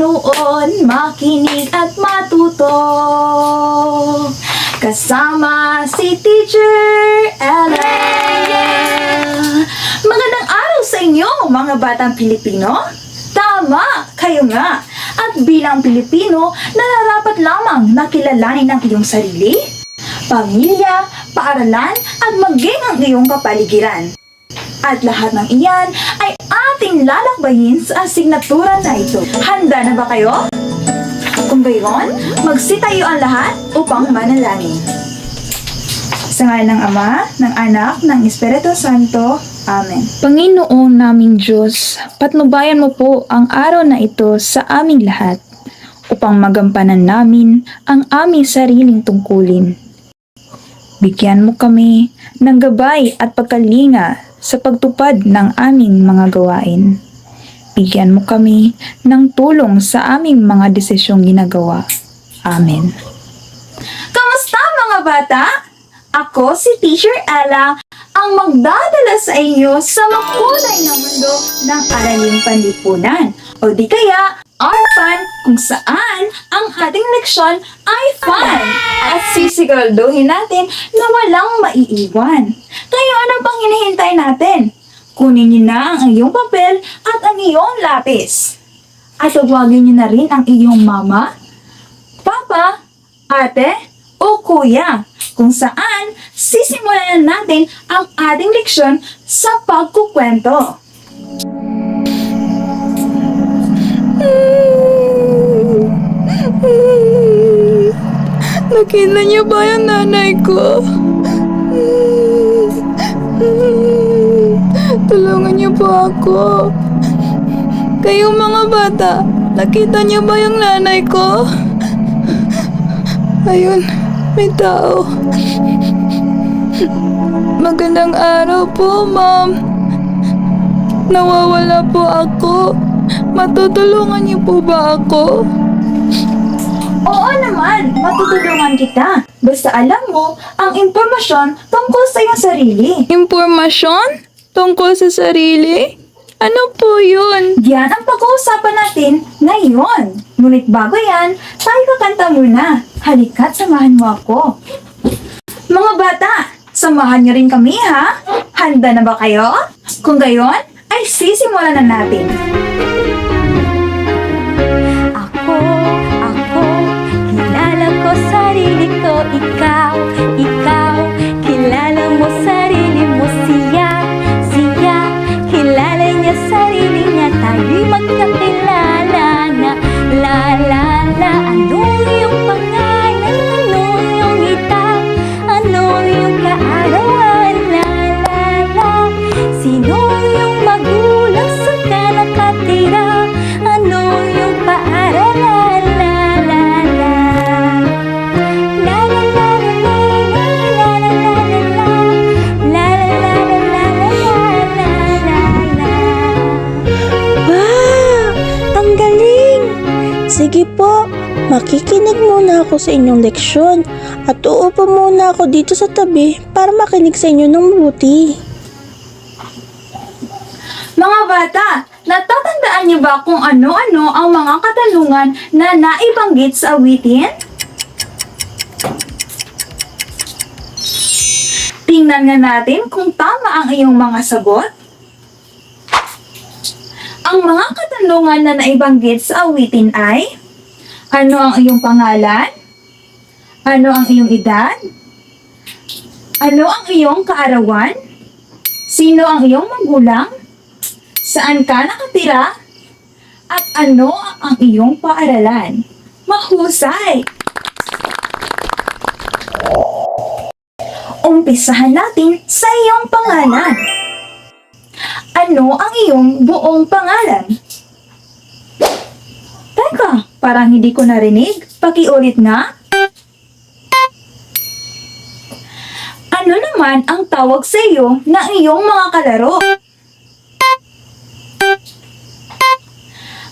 manood, makinig at matuto. Kasama si Teacher Ella. Magandang araw sa inyo, mga batang Pilipino. Tama, kayo nga. At bilang Pilipino, nararapat lamang na kilalanin ang iyong sarili, pamilya, paaralan, at maging ang iyong kapaligiran. At lahat ng iyan ay ating lalakbayin sa asignatura na ito. Handa na ba kayo? Kung gayon, magsitayo ang lahat upang manalangin. Sa ngalan ng Ama, ng Anak, ng Espiritu Santo. Amen. Panginoong naming Diyos, patnubayan mo po ang araw na ito sa aming lahat upang magampanan namin ang aming sariling tungkulin. Bigyan mo kami ng gabay at pagkalinga sa pagtupad ng aming mga gawain. Bigyan mo kami ng tulong sa aming mga desisyong ginagawa. Amen. Kamusta mga bata? Ako si Teacher Ella, ang magdadala sa inyo sa makulay na mundo ng araling panlipunan o di kaya ARFAN, kung saan ang ating leksyon ay fun at sisiguraduhin natin na walang maiiwan. Kaya ano pang hinihintay natin? Kunin niyo na ang iyong papel at ang iyong lapis. At tawagin niyo na rin ang iyong mama, papa, ate, o kuya, kung saan sisimulan natin ang ating leksyon sa pagkukwento. Nakita niyo ba yung nanay ko? Tulungan niyo po ako. Kayong mga bata, nakita niyo ba yung nanay ko? Ayun, may tao. Magandang araw po, ma'am. Nawawala po ako. Matutulungan niyo po ba ako? Oo naman, matutulungan kita. Basta alam mo ang impormasyon tungkol sa iyong sarili. Impormasyon? Tungkol sa sarili? Ano po yun? Yan ang pag-uusapan natin ngayon. Ngunit bago yan, tayo kakanta muna. Halika't samahan mo ako. Mga bata, samahan niyo rin kami ha? Handa na ba kayo? Kung gayon, ay sisimulan na natin. Ako, kilala ko sarili ko, ikaw, kilala mo sarili mo, siya, kilala niya sarili niya, tayo'y magkakilala na, ano yung pangalan, ano yung itaw, ano yung kaarawan, sino yung magulang sa ka nakatira, ano yung paaralan, Ang galing! Sige po, makikinig muna ako sa inyong leksyon at uupo muna ako dito sa tabi para makinig sa inyo ng mabuti. Mga bata, natatandaan niyo ba kung ano-ano ang mga katanungan na naibanggit sa awitin? Tingnan nga natin kung tama ang iyong mga sagot. Ang mga katanungan na naibanggit sa awitin ay: ano ang iyong pangalan? Ano ang iyong edad? Ano ang iyong kaarawan? Sino ang iyong magulang? Saan ka nakatira? At ano ang iyong paaralan? Mahusay! Umpisahan natin sa iyong pangalan. Ano ang iyong buong pangalan? Teka, parang hindi ko narinig. Pakiulit nga. Ano naman ang tawag sa iyo ng iyong mga kalaro?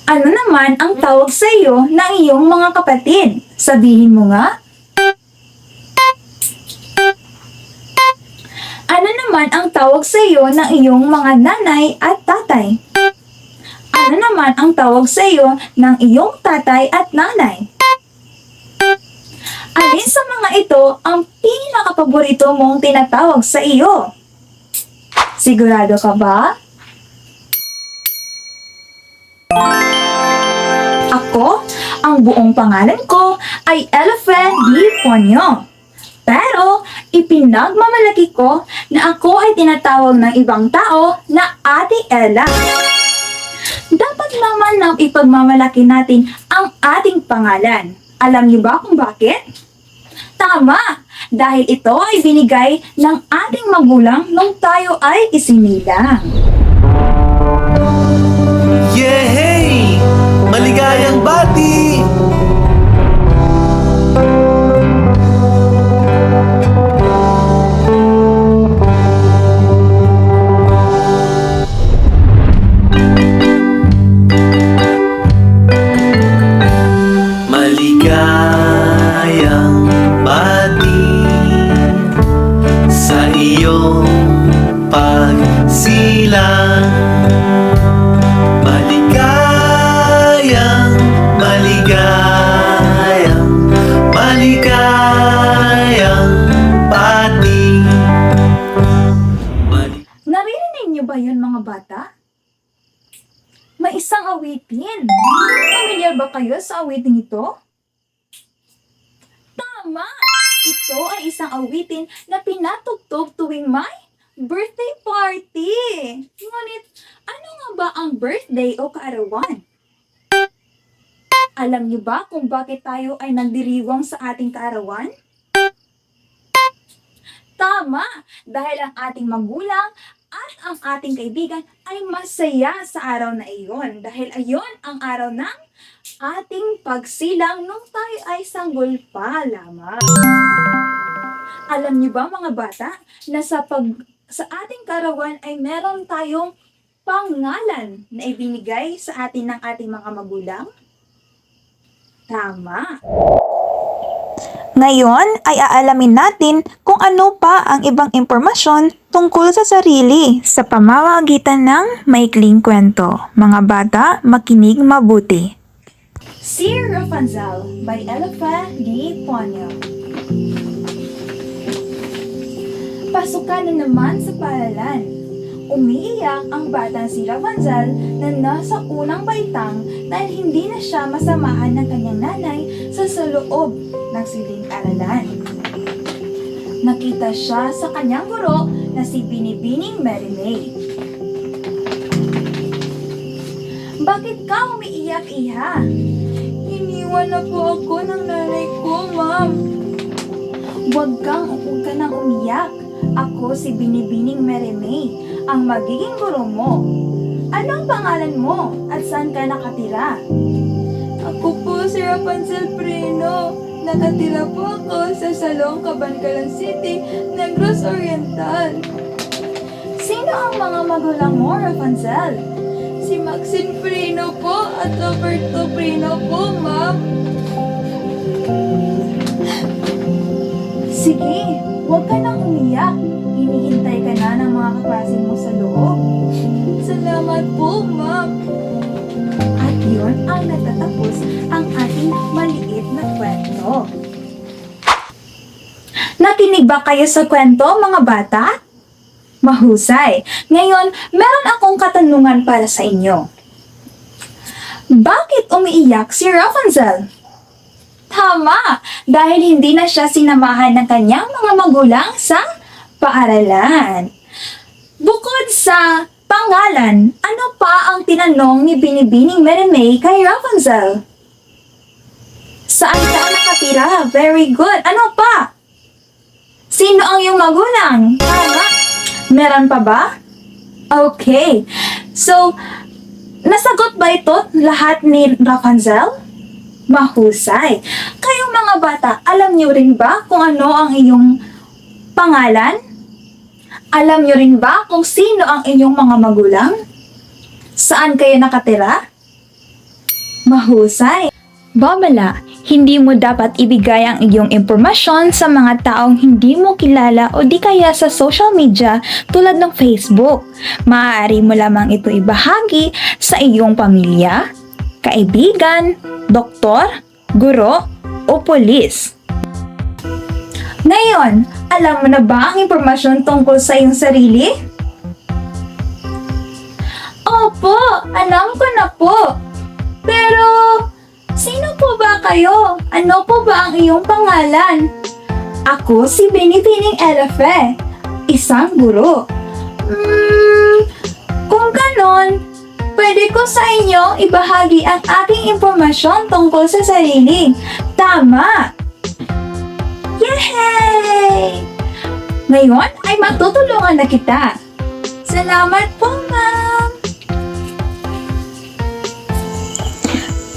Ano naman ang tawag sa iyo ng iyong mga kapatid? Sabihin mo nga. Ano naman ang tawag sa iyo ng iyong mga nanay at tatay? Ano naman ang tawag sa iyo ng iyong tatay at nanay? Alin sa mga ito ang pinakapaborito mong tinatawag sa iyo? Sigurado ka ba? Ako, ang buong pangalan ko ay Elephant D. Ponyo. Pero, ipinagmamalaki ko na ako ay tinatawag ng ibang tao na Ate Ella. Dapat naman na ipagmamalaki natin ang ating pangalan. Alam niyo ba kung bakit? Tama! Dahil ito ay binigay ng ating magulang nung tayo ay isinilang. Yehey! Maligayang bati! Maligayang bati sa iyong pagsilang. Maligayang, maligayang bati. Naririnig niyo ba yun mga bata? May isang awitin. Pamilyar ba kayo sa awitin ito? Tama! Ito ay isang awitin na pinatugtog tuwing may birthday party. Ngunit, ano nga ba ang birthday o kaarawan? Alam niyo ba kung bakit tayo ay nagdiriwang sa ating kaarawan? Tama! Dahil ang ating magulang at ang ating kaibigan ay masaya sa araw na iyon. Dahil ayon ang araw ng ating pagsilang nung tayo ay sanggol pa lamang. Alam niyo ba mga bata na sa ating karawan ay meron tayong pangalan na ibinigay sa atin ng ating mga magulang? Tama! Ngayon ay aalamin natin kung ano pa ang ibang impormasyon tungkol sa sarili sa pamamagitan ng maikling kwento. Mga bata, makinig mabuti. Sir Rapunzel by Elephant D. Ponyo. Pasukan na naman sa paaralan. Umiiyak ang batang si Rapunzel na nasa unang baitang dahil hindi na siya masamahan ng kanyang nanay sa loob ng silid-aralan. Nakita siya sa kanyang guro na si Binibining Merimay. Bakit ka umiiyak, Iha? Iniwan na po ako ng nanay ko, Ma'am. Huwag ka nang umiyak. Ako si Binibining Merimay, ang magiging guro mo. Anong pangalan mo at saan ka nakatira? Ako po si Rapunzel Preno. Nakatira po ako sa Salong, Cabancalan City, Negros Oriental. Sino ang mga magulang mo, Rapunzel? Si Maxine Preno po at Roberto Preno po, Ma'am. Sige, huwag ka nang umiyak. Hinihintay ka na ng mga kaklase mo sa loob. Salamat po, Ma'am. At yun ang natatapos ang ating maliit na kwento. Nakinig ba kayo sa kwento, mga bata? Mahusay. Ngayon, meron akong katanungan para sa inyo. Bakit umiiyak si Rapunzel? Tama! Dahil hindi na siya sinamahan ng kanyang mga magulang sa paaralan. Bukod sa pangalan, ano pa ang tinanong ni Binibining Merimay kay Rapunzel? Saan ka nakatira? Very good. Ano pa? Sino ang iyong magulang? Tama. Meron pa ba? Okay. So, nasagot ba ito lahat ni Rapunzel? Mahusay. Kayong mga bata, alam niyo rin ba kung ano ang iyong pangalan? Alam niyo rin ba kung sino ang inyong mga magulang? Saan kayo nakatira? Mahusay. Babala, Hindi mo dapat ibigay ang iyong impormasyon sa mga taong hindi mo kilala o di kaya sa social media tulad ng Facebook. Maaari mo lamang ito ibahagi sa iyong pamilya, kaibigan, doktor, guro, o pulis. Ngayon, alam mo na ba ang impormasyon tungkol sa iyong sarili? Opo, alam ko na po. Pero, sino po ba kayo? Ano po ba ang iyong pangalan? Ako si Binibining Elefe, isang guro. Kung ganon, pwede ko sa inyo ibahagi ang aking impormasyon tungkol sa sarili. Tama! Yay! Ngayon ay matutulungan na kita. Salamat po, ma'am!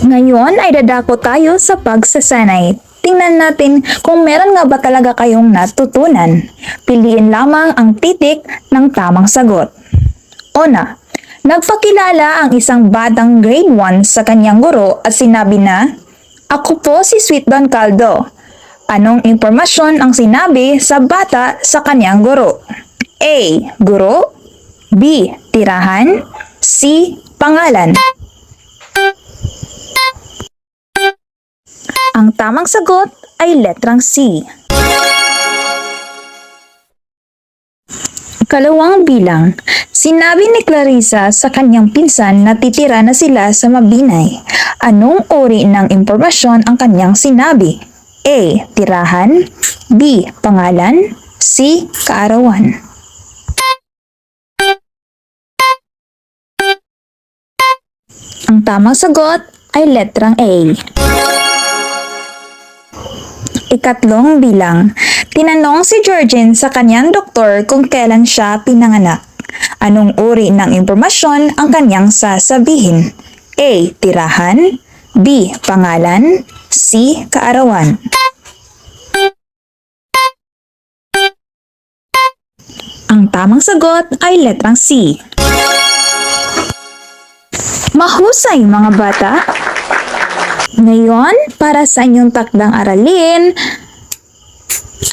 Ngayon ay dadako tayo sa pagsasanay. Tingnan natin kung meron nga ba talaga kayong natutunan. Piliin lamang ang titik ng tamang sagot. Una, nagpakilala ang isang batang grade 1 sa kanyang guro at sinabi na, "Ako po si Sweet Don Caldo." Anong impormasyon ang sinabi sa bata sa kanyang guro? A. Guro. B. Tirahan. C. Pangalan. Ang tamang sagot ay letrang C. Kalawang bilang, sinabi ni Clarissa sa kanyang pinsan na titira na sila sa Mabinay. Anong uri ng impormasyon ang kanyang sinabi? A. Tirahan. B. Pangalan. C. Kaarawan. Ang tamang sagot ay letrang A. Ikatlong bilang, tinanong si Georgine sa kanyang doktor kung kailan siya pinanganak. Anong uri ng impormasyon ang kanyang sasabihin? A. Tirahan. B. Pangalan. C. Kaarawan. Ang tamang sagot ay letrang C. Mahusay mga bata! Ngayon, para sa inyong takdang aralin,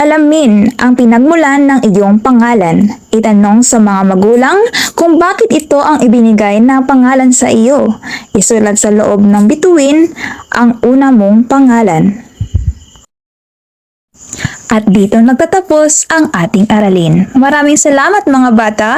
alamin ang pinagmulan ng iyong pangalan. Itanong sa mga magulang kung bakit ito ang ibinigay na pangalan sa iyo. Isulat sa loob ng bituin ang una mong pangalan. At dito nagtatapos ang ating aralin. Maraming salamat mga bata!